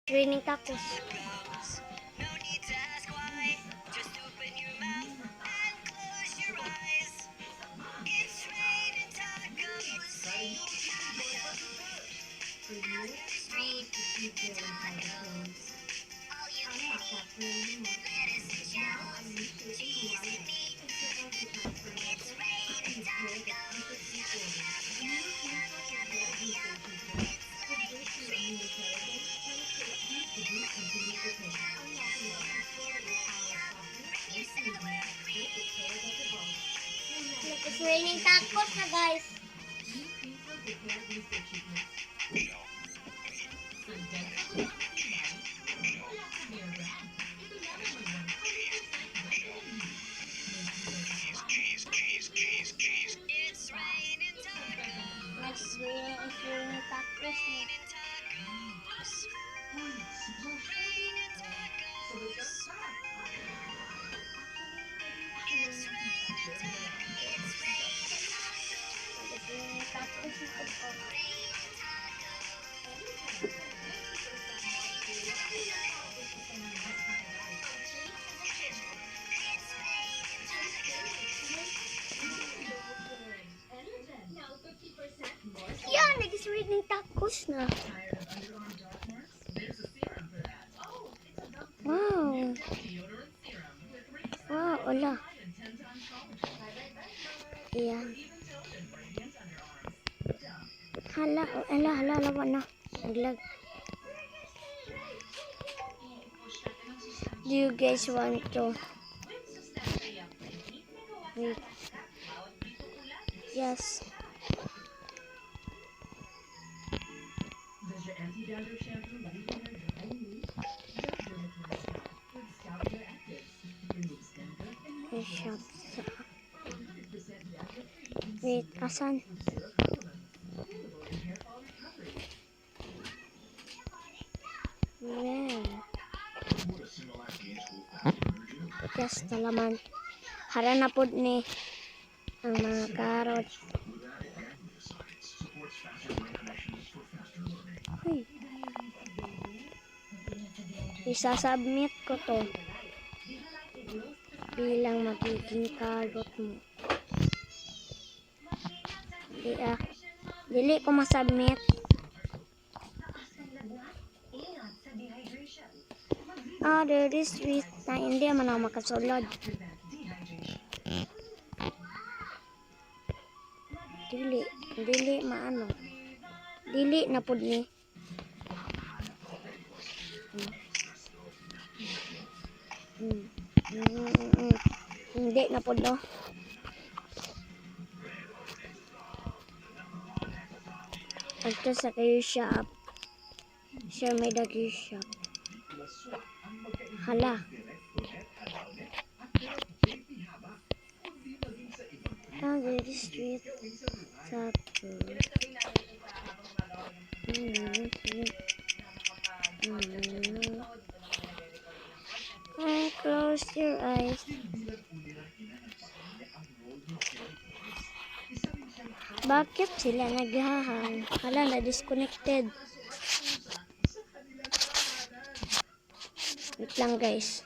Raining tacos. It's raining tacos na guys. It's raining tacos na. Yan, nag-raining tacos na. Wow. Wow, wala. Yan. Hala, wala. Naglag. Do you guys want to? Wait. Yes. Wait, asan? Yes, talaman. Hara na po ni ang mga karot. Uy. Isasubmit ko to bilang magiging karot mo. Dili ko masubmit. There is sweet na hindi man ako makasulod. Dili maano. Dili na pud ni. Hindi na pud no. Ito sa kayo shop. Siya may dagi shop. Hala. Very sweet. Close your eyes. Bakit sila naghahang? Hala, na-disconnected. Wait lang guys.